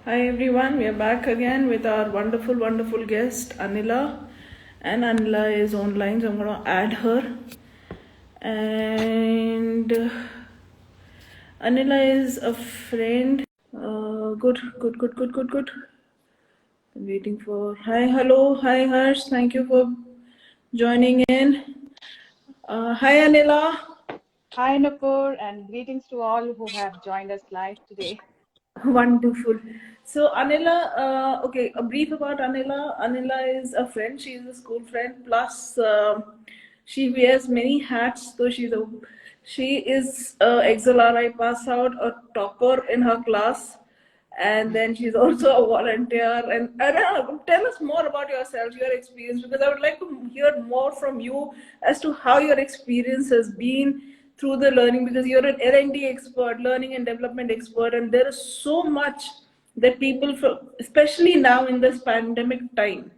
Hi everyone, we are back again with our wonderful guest Anila. And Anila is online, so I'm going to add her. And Anila is a friend. Good. I'm waiting for. Hi, hello, hi Harsh. Thank you for joining in. Hi Anila. Hi, Nupur, and greetings to all who have joined us live today. Wonderful. So Anila, okay, a brief about Anila. Anila is a friend. She is a school friend. Plus, she wears many hats. So she is a XLRI pass out, a topper in her class, and then she's also a volunteer. And I don't know, tell us more about yourself, your experience, because I would like to hear more from you as to how your experience has been through the learning, because you're an L&D expert, learning and development expert, and there is so much that people, especially now in this pandemic time,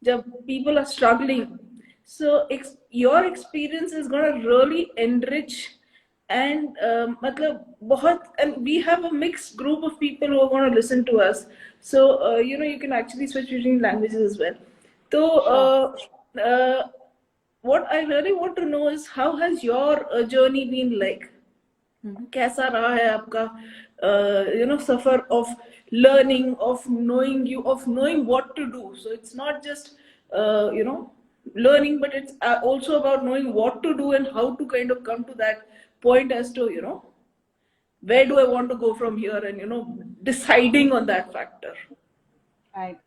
the people are struggling. So your experience is going to really enrich and and we have a mixed group of people who are going to listen to us. So you can actually switch between languages as well. So Sure. what I really want to know is, how has your journey been like? कैसा रहा है आपका suffer of learning, of knowing you, of knowing what to do? So it's not just learning, but it's also about knowing what to do and how to kind of come to that point as to where do I want to go from here, and deciding on that factor. Right.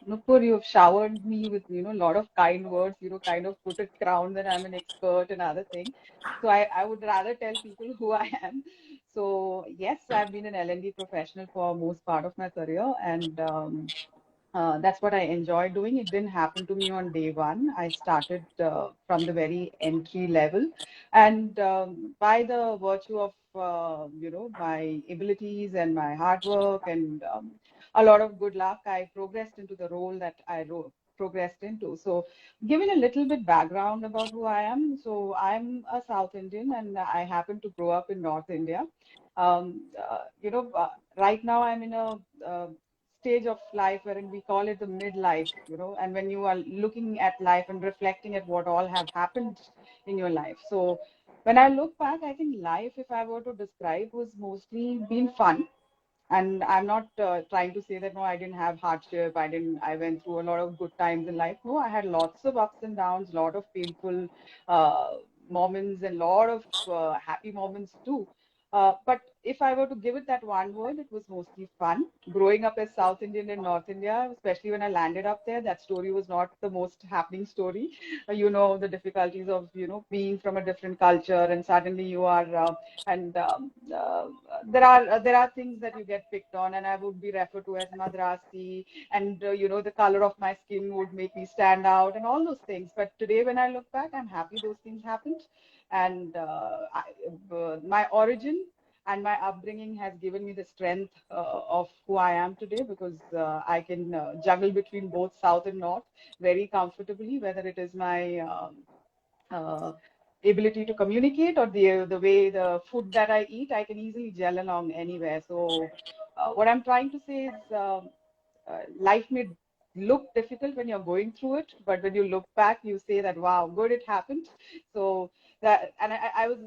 Nupur, you've showered me with, a lot of kind words, kind of put a crown that I'm an expert and other things. So I would rather tell people who I am. So yes, I've been an L&D professional for most part of my career, and that's what I enjoy doing. It didn't happen to me on day one. I started from the very entry level, and by the virtue of my abilities and my hard work and a lot of good luck, I progressed into the role that progressed into. So, giving a little bit background about who I am. So, I'm a South Indian, and I happen to grow up in North India. Right now I'm in a stage of life wherein we call it the midlife, and when you are looking at life and reflecting at what all have happened in your life. So when I look back, I think life, if I were to describe, was mostly been fun. And I'm not trying to say that no, I didn't have hardship. I went through a lot of good times in life. No, I had lots of ups and downs, lot of painful uh, moments, and lot of happy moments too. But if I were to give it that one word, it was mostly fun. Growing up as South Indian in North India, especially when I landed up there, that story was not the most happening story. The difficulties of, being from a different culture, and suddenly you are, and there are things that you get picked on, and I would be referred to as Madrasi, and the color of my skin would make me stand out, and all those things. But today, when I look back, I'm happy those things happened, and my origin and my upbringing has given me the strength of who I am today, because I can juggle between both South and North very comfortably, whether it is my uh, ability to communicate or the way the food that I eat, I can easily gel along anywhere. So what I'm trying to say is life may look difficult when you're going through it, but when you look back, you say that wow, good it happened. So that, and I was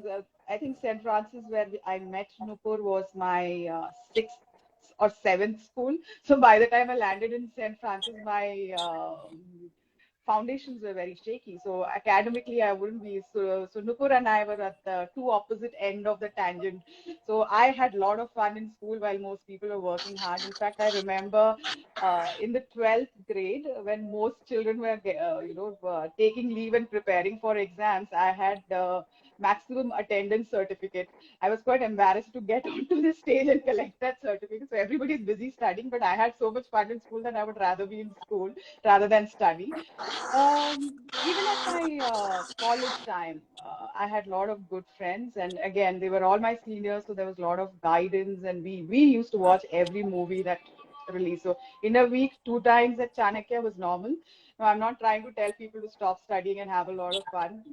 I think St. Francis, where I met Nupur, was my sixth or seventh school. So by the time I landed in St. Francis, my foundations were very shaky. So academically, I wouldn't be. So Nupur and I were at the two opposite end of the tangent. So I had a lot of fun in school while most people were working hard. In fact, I remember in the 12th grade, when most children were, taking leave and preparing for exams, I had maximum attendance certificate. I was quite embarrassed to get onto the stage and collect that certificate. So everybody's busy studying, but I had so much fun in school that I would rather be in school rather than study. Even at my college time, I had a lot of good friends, and again, they were all my seniors, so there was a lot of guidance, and we used to watch every movie that released. So in a week, two times at Chanakya was normal. No, I'm not trying to tell people to stop studying and have a lot of fun.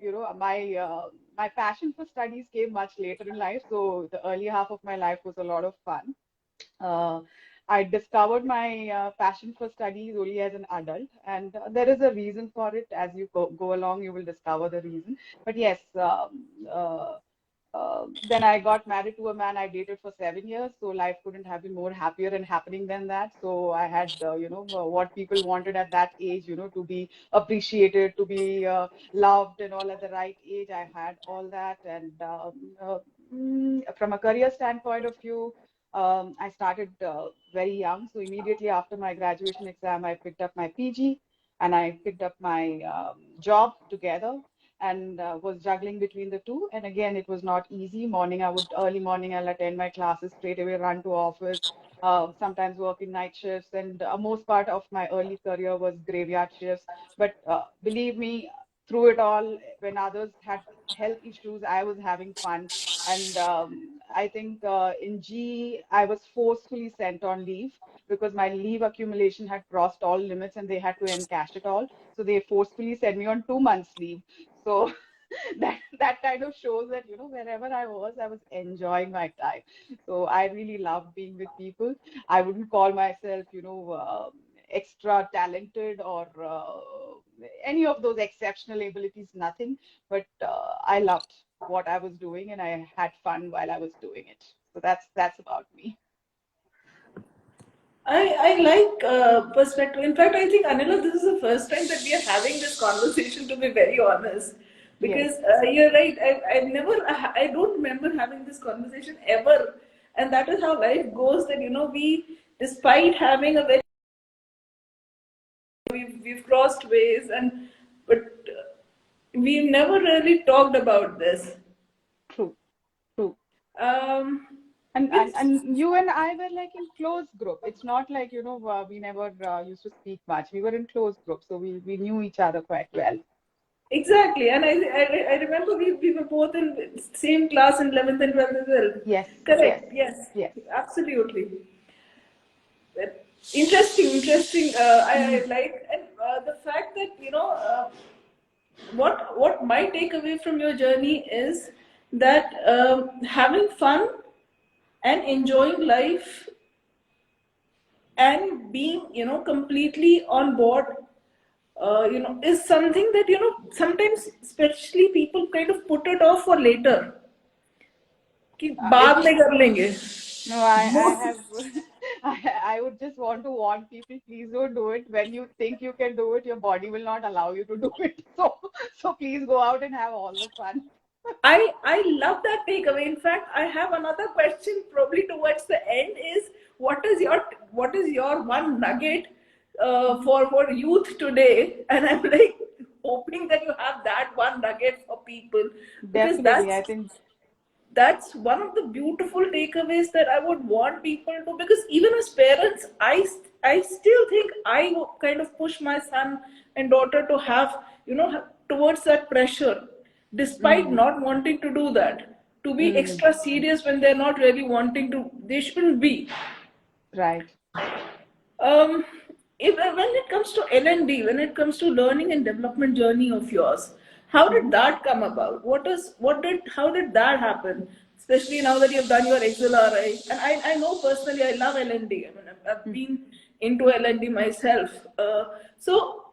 My passion for studies came much later in life, so the early half of my life was a lot of fun. Uh, I discovered my passion for studies only as an adult, and there is a reason for it. As you go along, you will discover the reason. But yes, then I got married to a man I dated for 7 years, so life couldn't have been more happier and happening than that. So I had, what people wanted at that age, to be appreciated, to be loved, and all at the right age. I had all that, and from a career standpoint of view, I started very young. So immediately after my graduation exam, I picked up my PG and I picked up my job together and was juggling between the two. And again, it was not easy. Early morning, I'll attend my classes, straight away run to office, sometimes work in night shifts. And most part of my early career was graveyard shifts. But believe me, through it all, when others had health issues, I was having fun. And I think in G, I was forcefully sent on leave because my leave accumulation had crossed all limits and they had to encash it all. So they forcefully sent me on 2 months leave. So that kind of shows that, wherever I was enjoying my time. So I really loved being with people. I wouldn't call myself, extra talented or any of those exceptional abilities, nothing. But I loved what I was doing and I had fun while I was doing it. So that's about me. I like perspective. In fact, I think Anila, this is the first time that we are having this conversation. To be very honest, Yes, because you're right. I don't remember having this conversation ever, and that is how life goes. That we, despite having a very, we've crossed ways, and but we've never really talked about this. true, true. Um, And it's you and I were like in close group. It's not like, we never used to speak much. We were in close group, so we knew each other quite well. exactly, and I remember we were both in same class in 11th and 12th as well. Yes, yes, Correct. Yes. yes. Absolutely. Interesting. I Mm, like, and the fact that what my takeaway from your journey is that having fun and enjoying life and being completely on board is something that sometimes especially people kind of put it off for later कि बाद it's में कर लेंगे no, I Most- have I would just want to warn people, please don't do it. When you think you can do it, your body will not allow you to do it. So please go out and have all the fun. I love that takeaway. In fact, I have another question probably towards the end is what is your one nugget Mhm. for youth today? And I'm like hoping that you have that one nugget for people because Definitely, I think. that's one of the beautiful takeaways that I would want people to, because even as parents, I still think I kind of push my son and daughter to have towards that pressure, despite Mm, not wanting to do that, to be mm, extra serious when they're not really wanting to. They shouldn't be. right. Um, when it comes to L&D, when it comes to learning and development journey of yours, how did Mm-hmm. that come about? How did that happen? Especially now that you've done your XLRI, and I know personally I love L&D. I mean, I've been into L&D myself. So,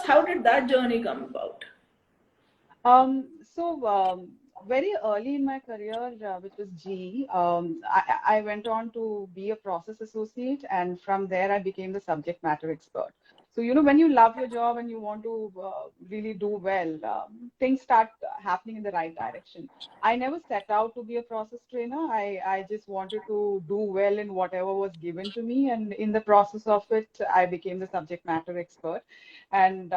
how did that journey come about? Very early in my career, which was GE, I went on to be a process associate, and from there I became the subject matter expert. So, when you love your job and you want to really do well, things start happening in the right direction. I never set out to be a process trainer. I just wanted to do well in whatever was given to me, and in the process of it, I became the subject matter expert. And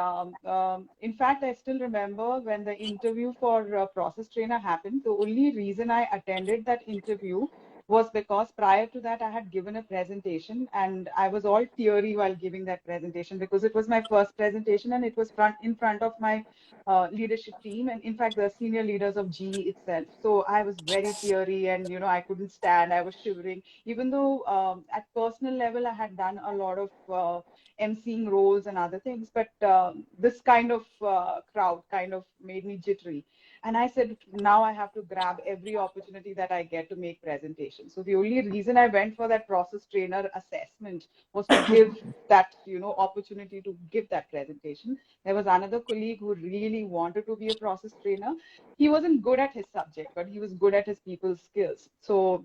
in fact, I still remember when the interview for process trainer happened. The only reason I attended that interview was because prior to that, I had given a presentation and I was all teary while giving that presentation because it was my first presentation and it was in front of my leadership team and in fact the senior leaders of GE itself. So I was very teary and I couldn't stand. I was shivering, even though at personal level I had done a lot of emceeing roles and other things. But this kind of crowd kind of made me jittery. And I said, now I have to grab every opportunity that I get to make presentations. presentation. So the only reason I went for that process trainer assessment was to give that, opportunity to give that presentation. There was another colleague who really wanted to be a process trainer. He wasn't good at his subject, but he was good at his people skills. So,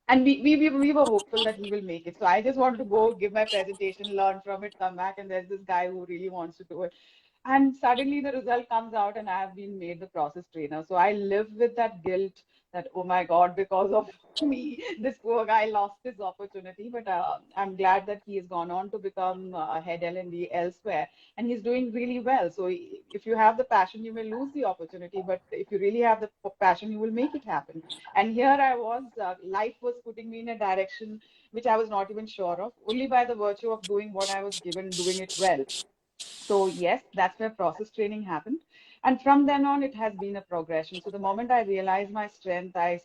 and we were hopeful that he will make it. So I just wanted to go give my presentation, learn from it, come back, and there's this guy who really wants to do it. And suddenly the result comes out, and I have been made the process trainer. So I live with that guilt that, oh my God, because of me, this poor guy lost his opportunity. But I'm glad that he has gone on to become a head L&D elsewhere, and he's doing really well. So if you have the passion, you may lose the opportunity, but if you really have the passion, you will make it happen. And here I was, life was putting me in a direction which I was not even sure of, only by the virtue of doing what I was given, doing it well. So yes, that's where process training happened. And from then on, it has been a progression. So the moment I realized my strength, I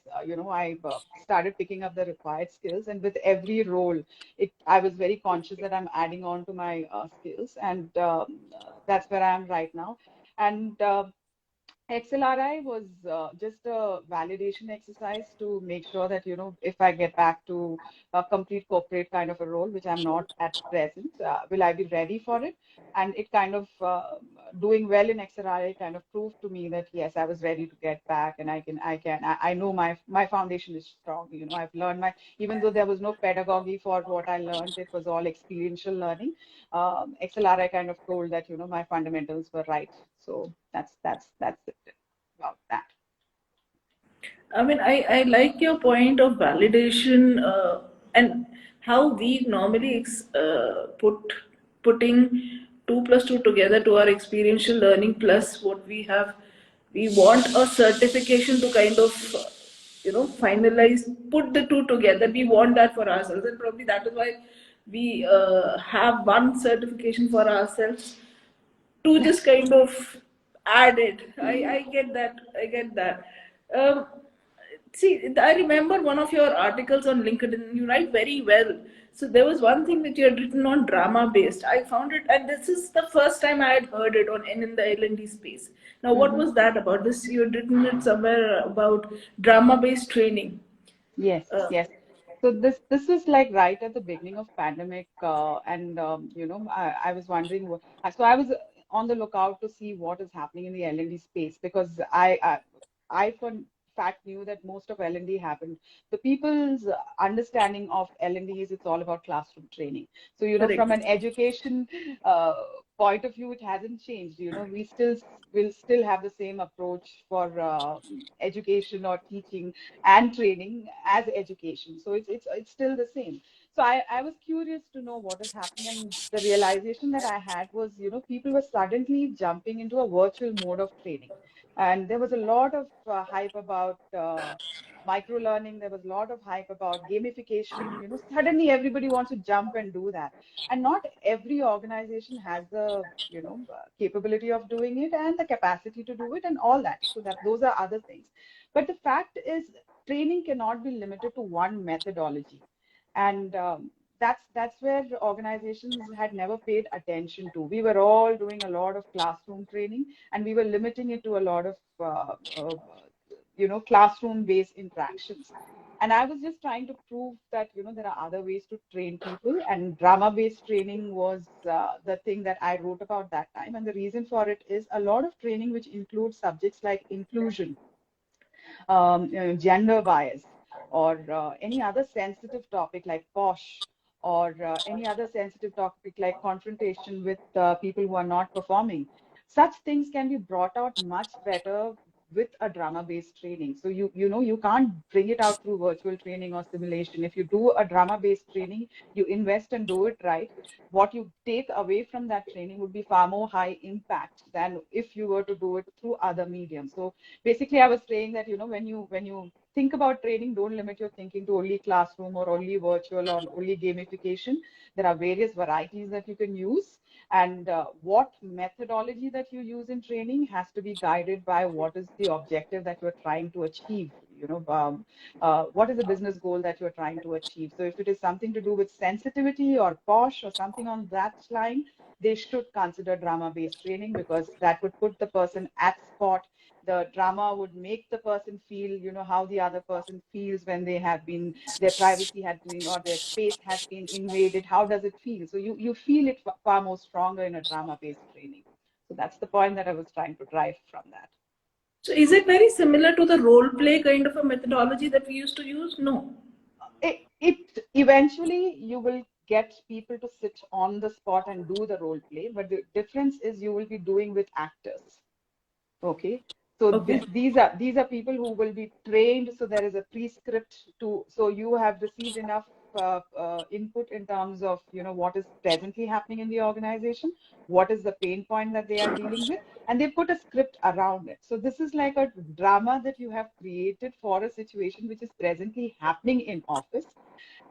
started picking up the required skills. And with every role, I was very conscious that I'm adding on to my skills. And that's where I am right now. And XLRI was just a validation exercise to make sure that, if I get back to a complete corporate kind of a role, which I'm not at present, will I be ready for it? And it kind of doing well in XLRI kind of proved to me that yes, I was ready to get back, and I know my foundation is strong. I've learned even though there was no pedagogy for what I learned, it was all experiential learning. XLRI kind of told that, my fundamentals were right. So that's it about that. I mean, I like your point of validation and how we normally putting two plus two together to our experiential learning plus what we have. We want a certification to kind of finalize, put the two together. We want that for ourselves, and probably that is why we have one certification for ourselves to just kind of add it. I get that. I get that. Um, See, I remember one of your articles on LinkedIn. You write very well. So there was one thing that you had written on drama based. I found it, and this is the first time I had heard it on in the L&D space. Now, what Hmm. was that about? This you had written it somewhere about drama based training. Yes, Uh, yes. So this was like right at the beginning of pandemic, and I was wondering so I was on the lookout to see what is happening in the L&D space, because I for fact knew that most of L&D happened. The people's understanding of L&D is it's all about classroom training. So from Correct. an education uh, point of view, it hasn't changed. We still will still have the same approach for education or teaching and training as education. So it's still the same. So I was curious to know what is happening, and the realization that I had was, people were suddenly jumping into a virtual mode of training. And there was a lot of hype about micro learning. There was a lot of hype about gamification. Suddenly everybody wants to jump and do that. And not every organization has the, capability of doing it and the capacity to do it and all that. So that those are other things. But the fact is, training cannot be limited to one methodology. And that's where the organizations had never paid attention to. We were all doing a lot of classroom training, and we were limiting it to a lot of classroom-based interactions. And I was just trying to prove that there are other ways to train people, and drama-based training was the thing that I wrote about that time. And the reason for it is a lot of training which includes subjects like inclusion, gender bias, or any other sensitive topic like POSH, or any other sensitive topic like confrontation with people who are not performing. Such things can be brought out much better with a drama-based training. So you can't bring it out through virtual training or simulation. If you do a drama-based training, you invest and do it right. What you take away from that training would be far more high impact than if you were to do it through other mediums. So basically I was saying that when you think about training, don't limit your thinking to only classroom or only virtual or only gamification. There are various varieties that you can use, and what methodology that you use in training has to be guided by what is the objective that you're trying to achieve. What is the business goal that you're trying to achieve? So if it is something to do with sensitivity or posh or something on that line, they should consider drama based training, because that would put the person at spot, the drama would make the person feel, how the other person feels when they have been, their privacy had been, or their space has been invaded. How does it feel? So you feel it far more stronger in a drama-based training. So that's the point that I was trying to drive from that. So is it very similar to the role play kind of a methodology that we used to use? No. It eventually you will get people to sit on the spot and do the role play, but the difference is you will be doing with actors. Okay. So Okay. these are people who will be trained. So there is a prescript to. So you have received enough input in terms of what is presently happening in the organization, what is the pain point that they are dealing with, and they put a script around it. So this is like a drama that you have created for a situation which is presently happening in office,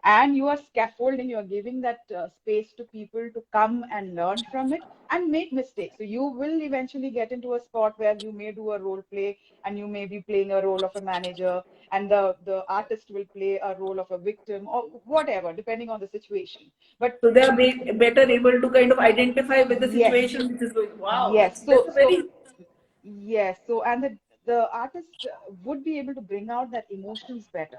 and you are scaffolding, you are giving that space to people to come and learn from it and make mistakes. So you will eventually get into a spot where you may do a role play and you may be playing a role of a manager, and the artist will play a role of a victim or whatever, depending on the situation. But So they are better able to kind of identify with the yes, situation which is going. Wow, yes. that's a very Yes. So, and the artist would be able to bring out that emotions better,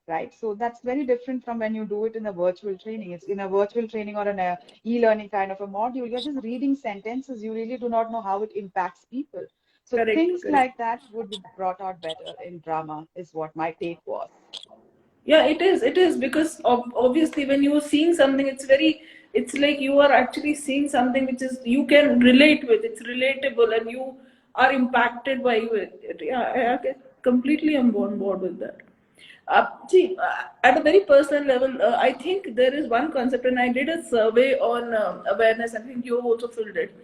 right? So that's very different from when you do it in a virtual training. It's in a virtual training or in a e-learning kind of a module. You're just reading sentences. You really do not know how it impacts people. So correct, things correct. like that would be brought out better in drama, is what my take was. Yeah, it is. It is because obviously when you are seeing something, it's like you are actually seeing something which is you can relate with. It's relatable, and you are impacted by it. Yeah, I get completely on board with that. See, at a very personal level, I think there is one concept, and I did a survey on awareness. I think you have also filled it.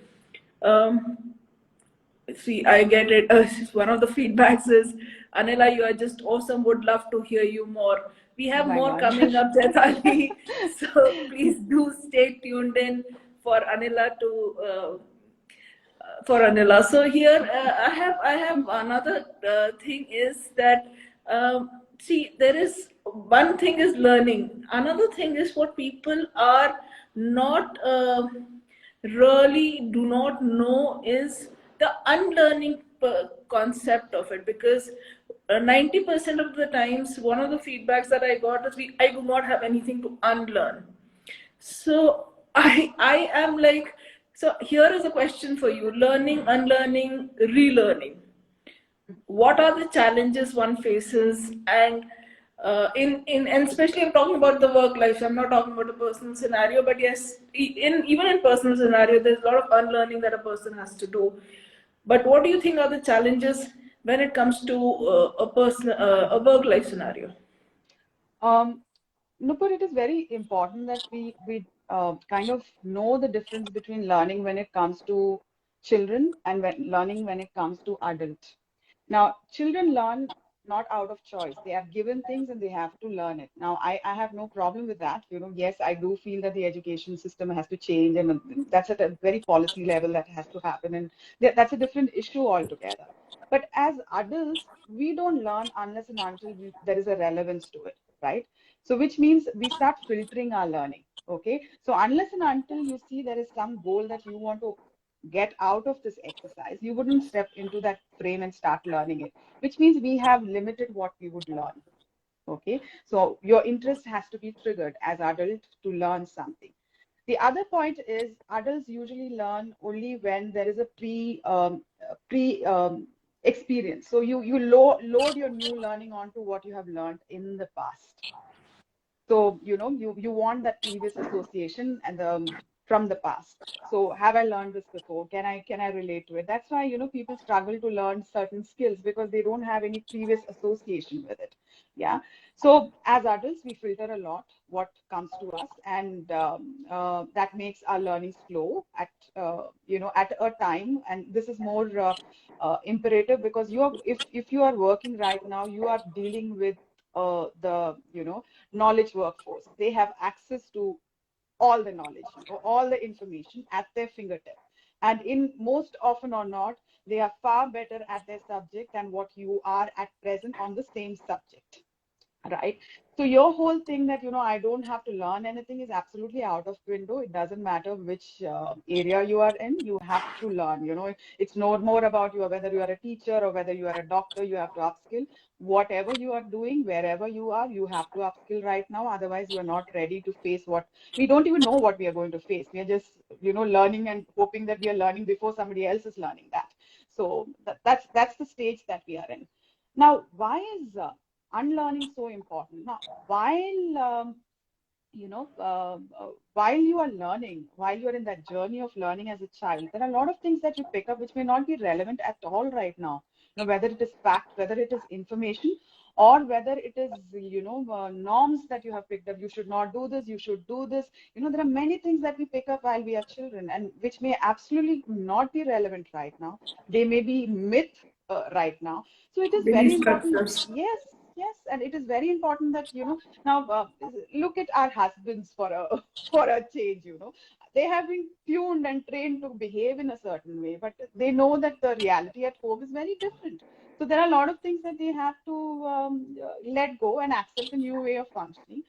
Um, See, I get it. One of the feedbacks is, Anila, you are just awesome. Would love to hear you more. We Oh have my more God. coming up, Chaitali. So please do stay tuned in for Anila for Anila. So here I have another thing is that see, there is one thing is learning. Another thing is what people are not really do not know is the unlearning concept of it, because 90% of the times one of the feedbacks that I got is I do not have anything to unlearn. So I am like, so here is a question for you: learning, unlearning, relearning. What are the challenges one faces? And in and especially I'm talking about the work life. So I'm not talking about a personal scenario, but yes, in even in personal scenario, there's a lot of unlearning that a person has to do. But what do you think are the challenges when it comes to a work life scenario? Um, no, but it is very important that we kind of know the difference between learning when it comes to children and learning when it comes to adult. Now, children learn not out of choice. They are given things and they have to learn it. Now, I have no problem with that. Yes, I do feel that the education system has to change, and that's at a very policy level that has to happen. And that's a different issue altogether. But as adults, we don't learn unless and until there is a relevance to it, right? So, which means we start filtering our learning. Okay. So, unless and until you see there is some goal that you want to get out of this exercise, you wouldn't step into that frame and start learning it, which means we have limited what we would learn. Okay, so your interest has to be triggered as adult to learn something. The other point is adults usually learn only when there is a pre experience. So you load your new learning onto what you have learned in the past. So, you want that previous association and from the past. So have I learned this before? Can I relate to it? That's why, people struggle to learn certain skills because they don't have any previous association with it. Yeah. So as adults, we filter a lot what comes to us, and that makes our learning slow at a time. And this is more imperative because if you are working right now, you are dealing with the knowledge workforce. They have access to all the knowledge, all the information at their fingertip. And in most often or not, they are far better at their subject than what you are at present on the same subject. right? So your whole thing that, I don't have to learn anything is absolutely out of window. It doesn't matter which area you are in, you have to learn. It's no more about whether you are a teacher or whether you are a doctor, you have to upskill. Whatever you are doing, wherever you are, you have to upskill right now. Otherwise, you are not ready to face what we don't even know what we are going to face. We are just, learning and hoping that we are learning before somebody else is learning that. So that's the stage that we are in. Now, why is unlearning so important? Now, you know, while you are learning, while you are in that journey of learning as a child, there are a lot of things that you pick up which may not be relevant at all right now. Whether it is fact, whether it is information, or whether it is, norms that you have picked up. You should not do this, you should do this. There are many things that we pick up while we are children and which may absolutely not be relevant right now. They may be myth right now. So it is very Belief important. structures. Yes, yes, and it is very important that, now, look at our husbands for a for a change. They have been tuned and trained to behave in a certain way, but they know that the reality at home is very different. So there are a lot of things that they have to let go and accept a new way of functioning.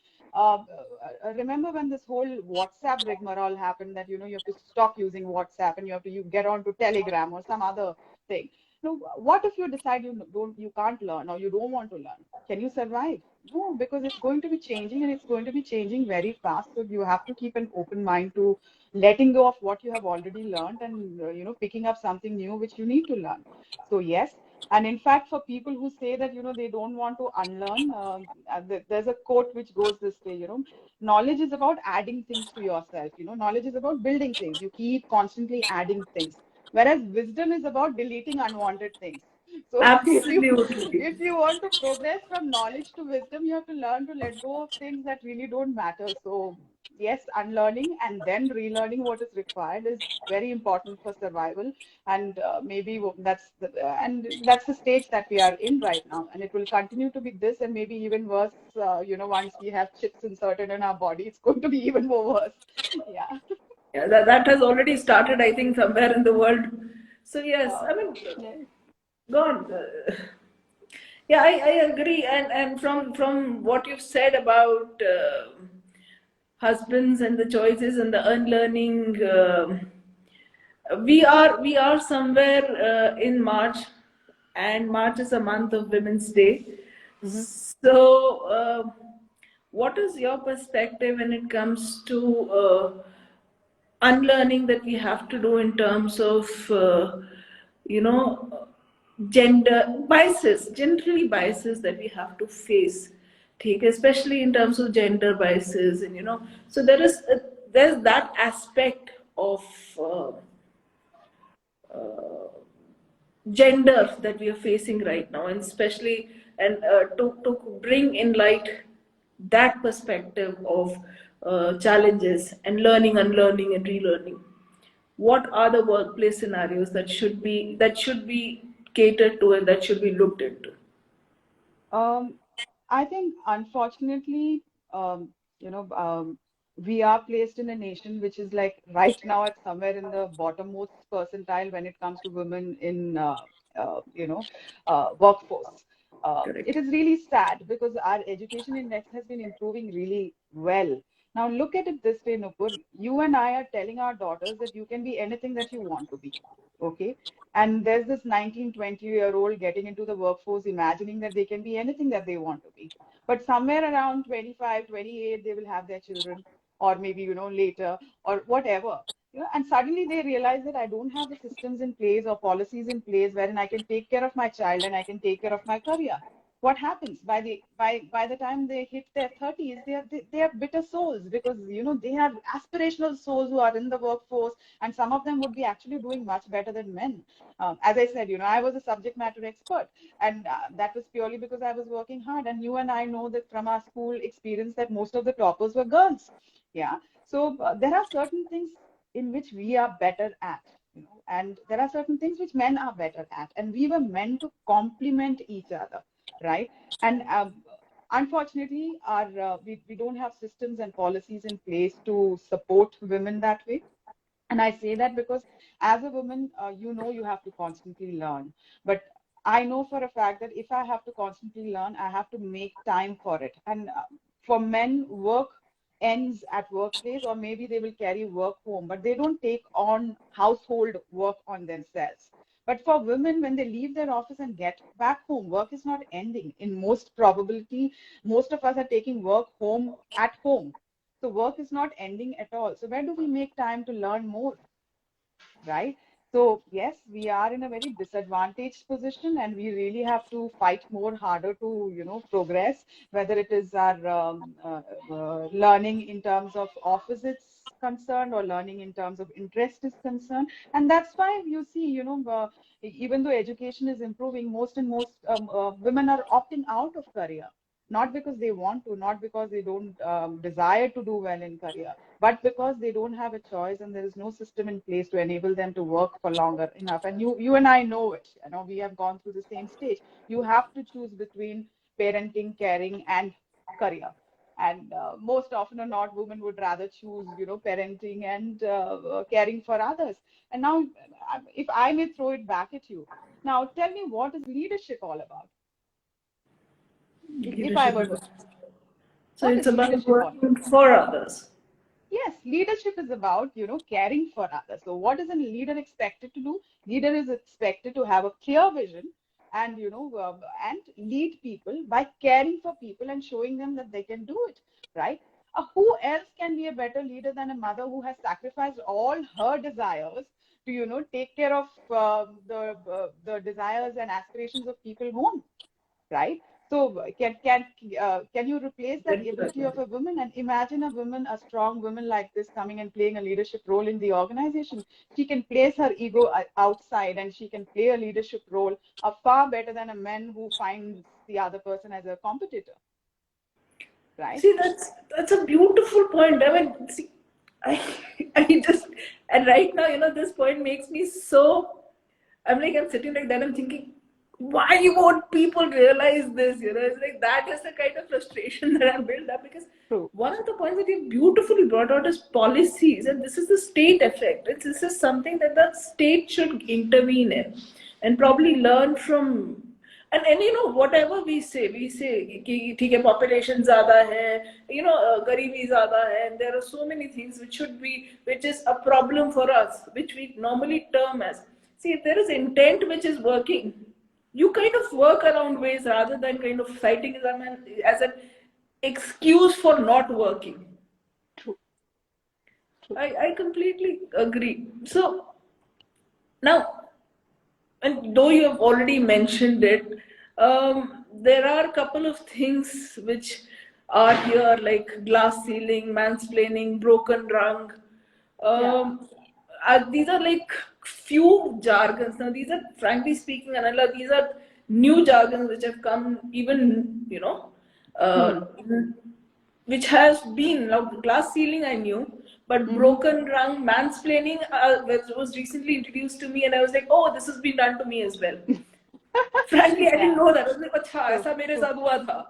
Remember when this whole WhatsApp rigmarole happened, that you have to stop using WhatsApp and you get on to Telegram or some other thing. What if you decide you can't learn or you don't want to learn? Can you survive? No, because it's going to be changing and it's going to be changing very fast. So you have to keep an open mind to letting go of what you have already learned and picking up something new which you need to learn. So yes, and in fact, for people who say that they don't want to unlearn, there's a quote which goes this way. Knowledge is about adding things to yourself. Knowledge is about building things. You keep constantly adding things, whereas wisdom is about deleting unwanted things. So Absolutely. if you want to progress from knowledge to wisdom, you have to learn to let go of things that really don't matter. So yes, unlearning and then relearning what is required is very important for survival. And maybe that's the stage that we are in right now, and it will continue to be this, and maybe even worse. Once we have chips inserted in our body, it's going to be even more worse. Yeah. Yeah, that has already started, I think, somewhere in the world. So yes, Uh, I mean, yeah. go on. Yeah, I agree, and from what you've said about husbands and the choices and the unlearning, we are somewhere in March, and March is a month of Women's Day. Mhm. So, what is your perspective when it comes to unlearning that we have to do in terms of you know gender biases, generally biases that we have to face, take, especially in terms of gender biases, and so there's that aspect of gender that we are facing right now, and especially and to bring in light that perspective of challenges and learning, unlearning, and relearning. What are the workplace scenarios that should be catered to and that should be looked into? Um, I think, unfortunately, um, you know, um, we are placed in a nation which is like right now at somewhere in the bottommost percentile when it comes to women in, workforce. It Correct. is really sad because our education index has been improving really well. Now, look at it this way, Nupur. You and I are telling our daughters that you can be anything that you want to be. Okay. And there's this 19, 20-year-old getting into the workforce, imagining that they can be anything that they want to be. But somewhere around 25, 28, they will have their children, or maybe, later, or whatever. And suddenly they realize that I don't have the systems in place or policies in place wherein I can take care of my child and I can take care of my career. What happens by the time they hit their 30s, they are bitter souls because they have aspirational souls who are in the workforce, and some of them would be actually doing much better than men. As I said, I was a subject matter expert, and that was purely because I was working hard. And you and I know that from our school experience that most of the toppers were girls. Yeah. So there are certain things in which we are better at, and there are certain things which men are better at, and we were meant to complement each other, right? And unfortunately, we don't have systems and policies in place to support women that way. And I say that because as a woman, you have to constantly learn. But I know for a fact that if I have to constantly learn, I have to make time for it. And for men, work ends at workplace, or maybe they will carry work home, but they don't take on household work on themselves. But for women, when they leave their office and get back home, work is not ending. In most probability, most of us are taking work home at home. So work is not ending at all. So where do we make time to learn more? Right? So yes, we are in a very disadvantaged position, and we really have to fight more harder to, progress. Whether it is our learning in terms of office is concerned, or learning in terms of interest is concerned, and that's why you see, even though education is improving, most and most women are opting out of career. Not because they want to, not because they don't desire to do well in career, but because they don't have a choice and there is no system in place to enable them to work for longer enough. And you and I know it. We have gone through the same stage. You have to choose between parenting, caring, and career. And most often or not, women would rather choose, parenting and caring for others. And now, if I may throw it back at you, now tell me, what is leadership all about? If I Leadership were is to, so what it's is about leadership all working for others. Yes, leadership is about, caring for others. So what is a leader expected to do? Leader is expected to have a clear vision and, and lead people by caring for people and showing them that they can do it, right? Who else can be a better leader than a mother who has sacrificed all her desires to, take care of the desires and aspirations of people home? Right? So can you replace that Very ability well. of a woman? And imagine a woman, a strong woman like this, coming and playing a leadership role in the organization. She can place her ego outside, and she can play a leadership role far better than a man who finds the other person as a competitor, right? See, that's a beautiful point. I mean, see, I I just and right now, this point makes me so. I'm like I'm sitting like that. I'm thinking, why won't people realize this? It's like that is the kind of frustration that I'm built up because True. one of the points that you beautifully brought out is policies, and this is the state effect. This is something that the state should intervene in, and probably learn from. And whatever we say कि ठीक है population ज़्यादा है, गरीबी ज़्यादा है, and there are so many things which is a problem for us, which we normally term as, see, if there is intent which is working, you kind of work around ways rather than kind of citing them as an excuse for not working. True. True. I completely agree. So now, and though you have already mentioned it, there are a couple of things which are here, like glass ceiling, mansplaining, broken rung. Yeah. These are like few jargons. Now, these are, frankly speaking, Anila, these are new jargons which have come even, uh, Hmm. which has been, now glass ceiling I knew, but Mm-hmm. broken rung, mansplaining was recently introduced to me, and I was like, oh, this has been done to me as well. Frankly, I didn't Yeah. know that. I was like, अच्छा True. ऐसा मेरे True. साथ हुआ था.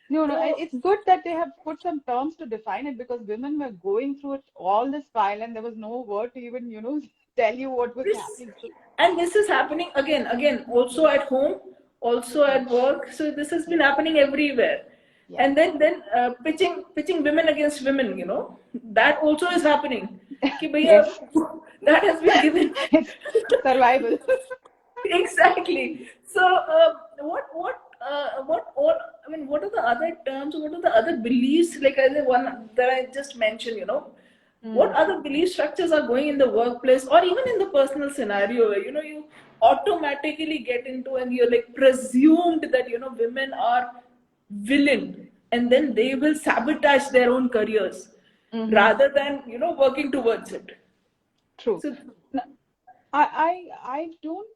No, no, तो it's good that they have put some terms to define it, because women were going through it, all this file, and there was no word to even, tell you what was this happening. So, and this is happening again, also at home, also yeah, at work. So this has been yeah, happening everywhere. yeah. And then pitching women against women, that also is happening. कि भैया Yes, that has been given. it's survival. Exactly. So, what all? I mean, what are the other terms? What are the other beliefs? Like I the one that I just mentioned, what Mm, other belief structures are going in the workplace or even in the personal scenario where you automatically get into and you're like presumed that women are villain and then they will sabotage their own careers mm-hmm. rather than working towards it. True. So No, I don't.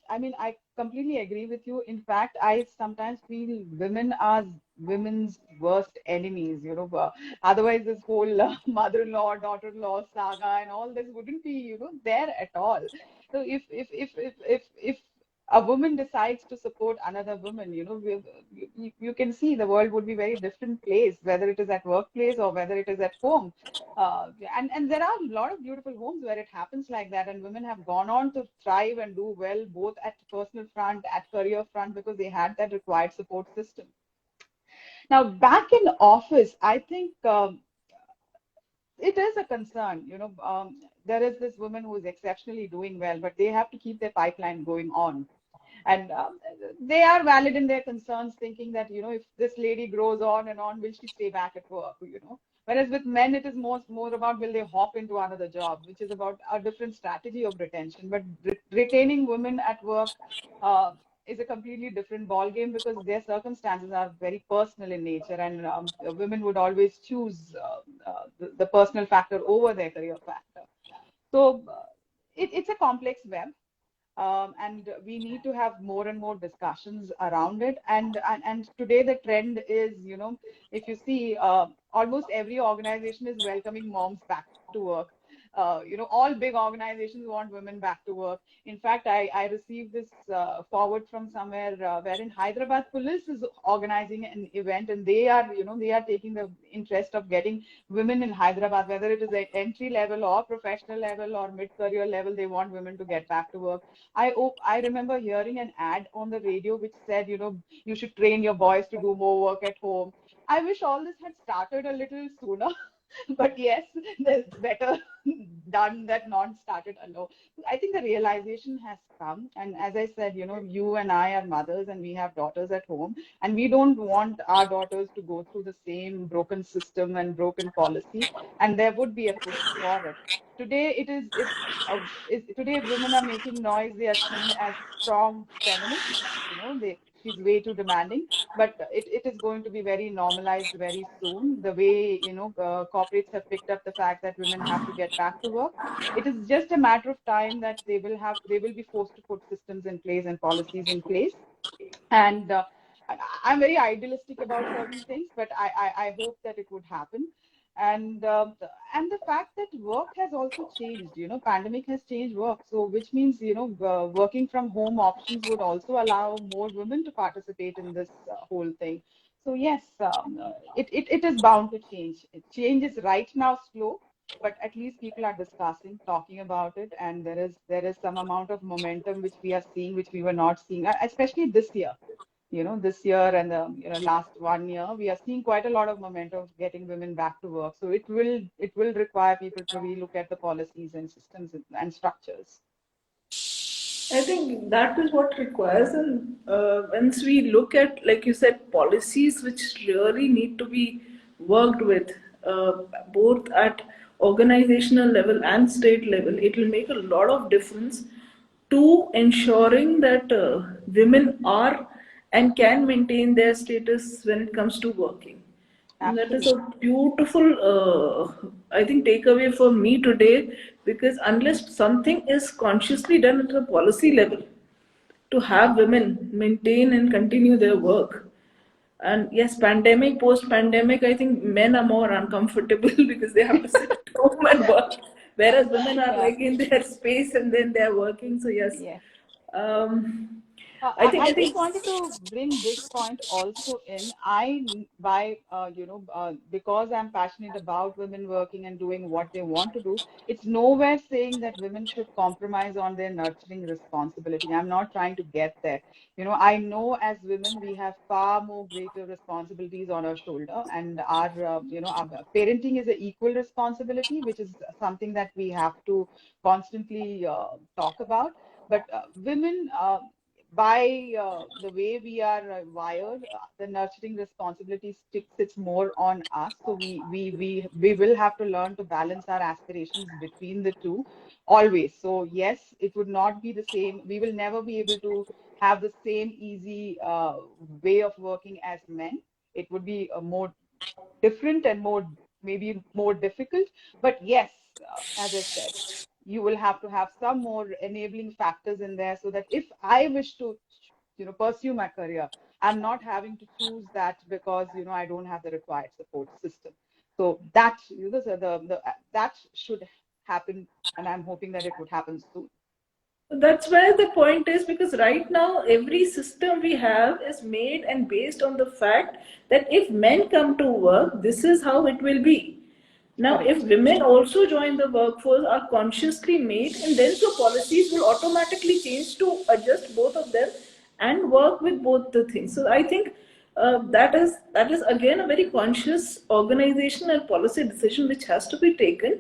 I mean, I completely agree with you. In fact, I sometimes feel women are women's worst enemies. Otherwise, this whole mother-in-law, daughter-in-law saga and all this wouldn't be, there at all. So if a woman decides to support another woman, you can see the world would be very different place, whether it is at workplace or whether it is at home. And there are a lot of beautiful homes where it happens like that, and women have gone on to thrive and do well both at personal front, at career front, because they had that required support system. Now, back in office, I think it is a concern. There is this woman who is exceptionally doing well, but they have to keep their pipeline going on. And they are valid in their concerns, thinking that, if this lady grows on and on, will she stay back at work? Whereas with men, it is more about will they hop into another job, which is about a different strategy of retention. But retaining women at work uh, is a completely different ball game, because their circumstances are very personal in nature, and women would always choose the personal factor over their career factor. So it's a complex web, and we need to have more and more discussions around it. And today the trend is, if you see, almost every organization is welcoming moms back to work. All big organizations want women back to work. In fact, I received this forward from somewhere, where in Hyderabad, police is organizing an event, and they are taking the interest of getting women in Hyderabad, whether it is at entry level or professional level or mid-career level, they want women to get back to work. I remember hearing an ad on the radio which said, you should train your boys to do more work at home. I wish all this had started a little sooner. But yes, there's better done than not started alone. I think the realization has come. And as I said, you and I are mothers and we have daughters at home, and we don't want our daughters to go through the same broken system and broken policy. And there would be a push for it. Today, today women are making noise. They are seen as strong feminists. She's way too demanding, but it is going to be very normalized very soon. The way, corporates have picked up the fact that women have to get back to work, it is just a matter of time that they will be forced to put systems in place and policies in place. And I'm very idealistic about certain things, but I hope that it would happen. And and the fact that work has also changed. Pandemic has changed work, so which means, working from home options would also allow more women to participate in this whole thing. So yes, it is bound to change. Change is right now slow, but at least people are discussing, talking about it, and there is some amount of momentum which we are seeing, which we were not seeing, especially this year. This year and the last 1 year, we are seeing quite a lot of momentum of getting women back to work. So it will require people to relook at the policies and systems and structures. I think that is what requires, and once we look at, like you said, policies which really need to be worked with, uh, both at organizational level and state level, it will make a lot of difference to ensuring that women are and can maintain their status when it comes to working. And that is a Absolutely. beautiful, I think, takeaway for me today, because unless something is consciously done at a policy level to have women maintain and continue their work, and yes, pandemic, post pandemic, I think men are more uncomfortable because they have to sit at home and work, whereas women are Yeah. like in their space and then they're working. So, yes, Yes. um, I I just think. wanted to bring this point also in. Because I'm passionate about women working and doing what they want to do, it's nowhere saying that women should compromise on their nurturing responsibility. I'm not trying to get there. I know as women, we have far more greater responsibilities on our shoulder, and our parenting is an equal responsibility, which is something that we have to constantly talk about. But women, by the way we are wired, the nurturing responsibility sits more on us. So we will have to learn to balance our aspirations between the two always. So yes, it would not be the same. We will never be able to have the same easy way of working as men. It would be a more different and maybe more difficult. But yes, as I said, you will have to have some more enabling factors in there, so that if I wish to, pursue my career, I'm not having to choose that because, I don't have the required support system. So that, that should happen, and I'm hoping that it would happen soon. That's where the point is, because right now every system we have is made and based on the fact that if men come to work, this is how it will be. Now, if Correct. women also join the workforce, are consciously made, and then so policies will automatically change to adjust both of them and work with both the things. So I think that is again a very conscious organization and policy decision which has to be taken.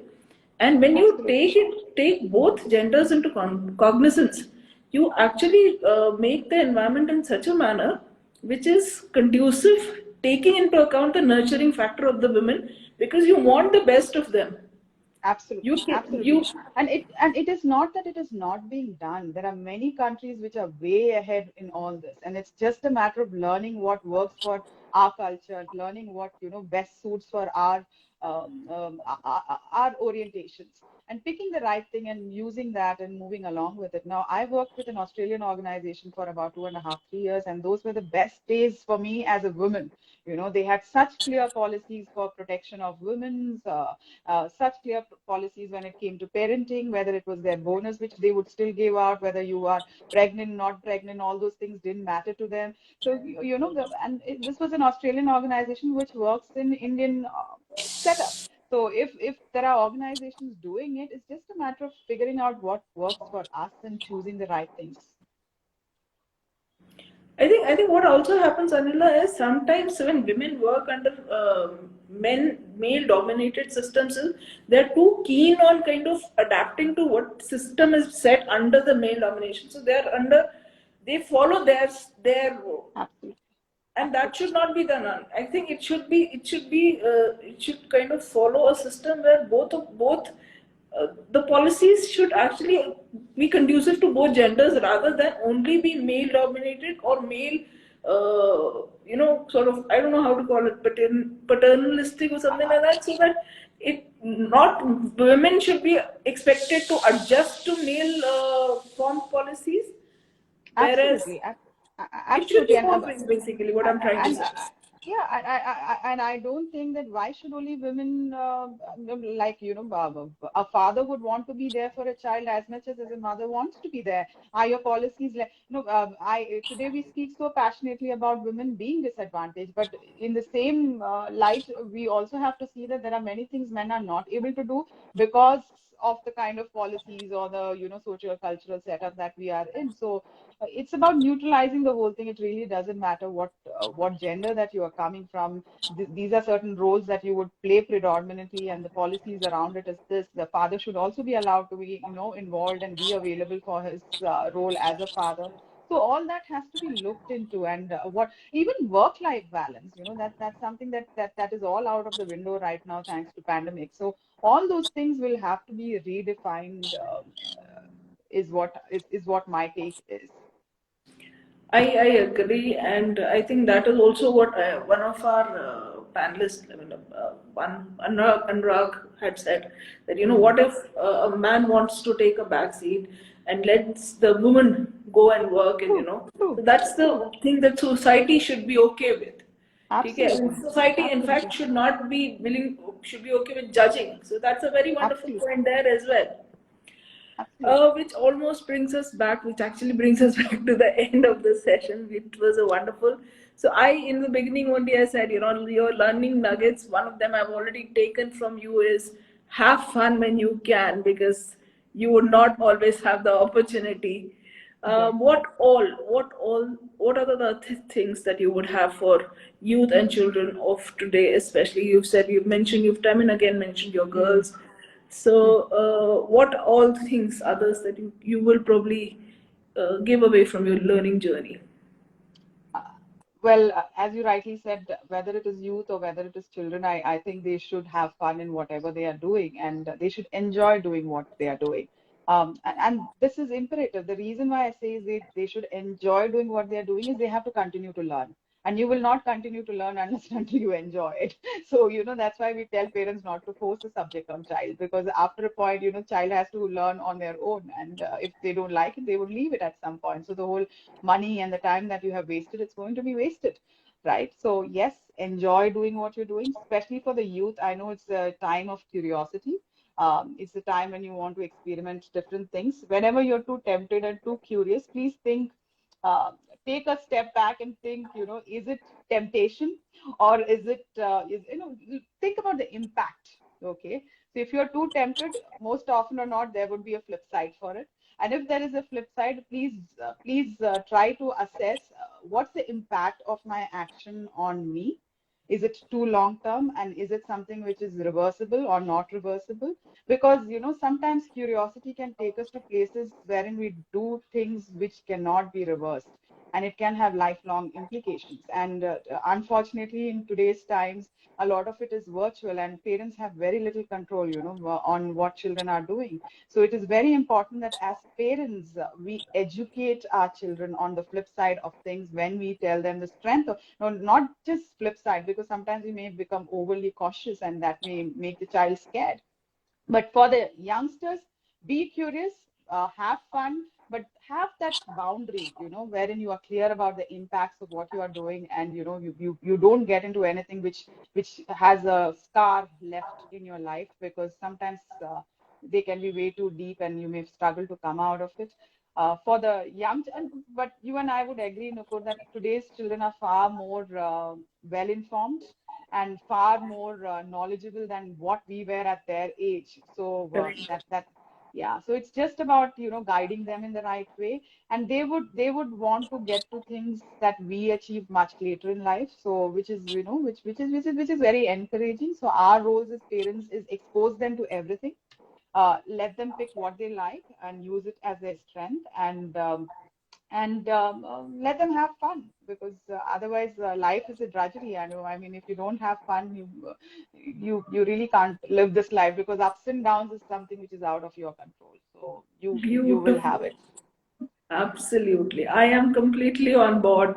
And when you Absolutely. take both genders into cognizance, you actually make the environment in such a manner which is conducive, taking into account the nurturing factor of the women, because you want the best of them. Absolutely, You absolutely. And it is not that it is not being done. There are many countries which are way ahead in all this, and it's just a matter of learning what works for our culture, learning what best suits for our orientations, and picking the right thing and using that and moving along with it. Now, I worked with an Australian organization for about 2.5, 3 years, and those were the best days for me as a woman. They had such clear policies for protection of women's. Such clear policies when it came to parenting, whether it was their bonus, which they would still give out, whether you are pregnant, not pregnant, all those things didn't matter to them. So, this was an Australian organization which works in Indian setup. So if there are organizations doing it, it's just a matter of figuring out what works for us and choosing the right things. I think what also happens, Anila, is sometimes when women work under male dominated systems, they're too keen on kind of adapting to what system is set under the male domination. So they follow their Absolutely. and that Absolutely. should not be done. I think it should kind of follow a system where both the policies should actually be conducive to both genders rather than only be male dominated or male, sort of, I don't know how to call it, paternalistic or something like that, so that it not women should be expected to adjust to male formed policies, whereas Absolutely. it should Absolutely. be both ways, basically, what I'm trying to And say. yeah, and I don't think that why should only women, like, a father would want to be there for a child as much as a mother wants to be there. Are your policies like, I today we speak so passionately about women being disadvantaged, but in the same light, we also have to see that there are many things men are not able to do because of the kind of policies or the, socio cultural setup that we are in. So it's about neutralizing the whole thing. It really doesn't matter what gender that you are coming from. These are certain roles that you would play predominantly, and the policies around it is this. The father should also be allowed to be, involved and be available for his role as a father. So all that has to be looked into, and what even work-life balance, that's something that is all out of the window right now thanks to pandemic. So all those things will have to be redefined. Is what my take is. I agree, and I think that is also what one of our panelists, I mean, one Anurag had said, that Hmm. what if a man wants to take a back seat and lets the woman go and work, and True, so true, that's true. the thing that society should be okay with. Okay, and Absolutely. society, in fact, Absolutely. should be okay with judging. So that's a very wonderful Absolutely. point there as well. Absolutely. Which almost brings us back, which actually brings us back to the end of the session, which was a wonderful. So in the beginning only, I said, your learning nuggets, one of them I've already taken from you is have fun when you can, because you would not always have the opportunity. Yes. What are the things that you would have for youth and children of today, especially? You've mentioned, you've time and again mentioned your Hmm. girls. So, what all things others that you will probably give away from your learning journey? Uh, Well, as you rightly said, whether it is youth or whether it is children, I think they should have fun in whatever they are doing, and they should enjoy doing what they are doing. And this is imperative. The reason why I say is they should enjoy doing what they are doing is they have to continue to learn. And you will not continue to learn unless until you enjoy it. So, that's why we tell parents not to force a subject on child, because after a point, child has to learn on their own. And if they don't like it, they would leave it at some point. So the whole money and the time that you have wasted, it's going to be wasted, right? So yes, enjoy doing what you're doing, especially for the youth. I know it's a time of curiosity, It's the time when you want to experiment different things. Whenever you're too tempted and too curious, please think, uh, take a step back and think, is it temptation, or is it, think about the impact. Okay. So if you're too tempted, most often or not, there would be a flip side for it. And if there is a flip side, please try to assess what's the impact of my action on me. Is it too long term, and is it something which is reversible or not reversible? Because sometimes curiosity can take us to places wherein we do things which cannot be reversed, and it can have lifelong implications. And unfortunately, in today's times, a lot of it is virtual, and parents have very little control, on what children are doing. So it is very important that as parents, we educate our children on the flip side of things when we tell them the strength of, no, not just flip side, because sometimes we may become overly cautious and that may make the child scared. But for the youngsters, be curious, have fun, but have that boundary, wherein you are clear about the impacts of what you are doing, and you don't get into anything which has a scar left in your life, because sometimes they can be way too deep and you may struggle to come out of it. For the young, but you and I would agree, Nupur, that today's children are far more well informed and far more knowledgeable than what we were at their age. So yeah. So it's just about guiding them in the right way, and they would want to get to things that we achieve much later in life. So which is which is very encouraging. So our roles as parents is expose them to everything, let them pick what they like and use it as their strength, and let them have fun, because otherwise life is a drudgery. I mean, if you don't have fun, you really can't live this life, because ups and downs is something which is out of your control. So you will have Beautiful. it. Absolutely, I am completely on board.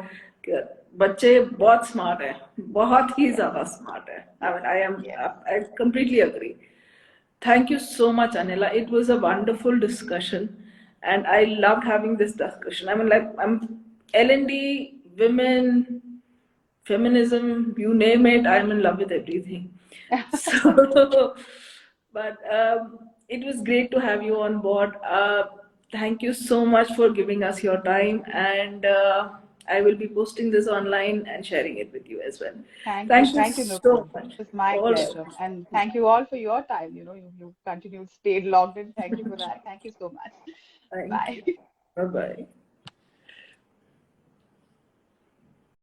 बच्चे बहुत smart है, बहुत ही ज्यादा smart है. I mean, Yes. I completely agree. Thank you so much, Anila. It was a wonderful discussion, and I loved having this discussion. I mean, like, I'm L&D, women, feminism, you name it, I'm in love with everything. So, but it was great to have you on board. Thank you so much for giving us your time, and I will be posting this online and sharing it with you as well. Thank you Thank you, so Nupur. It much. was my All right. pleasure, and thank you all for your time. You continued, stayed logged in. Thank you for that. Thank you so much. Thank Bye. you. Bye bye.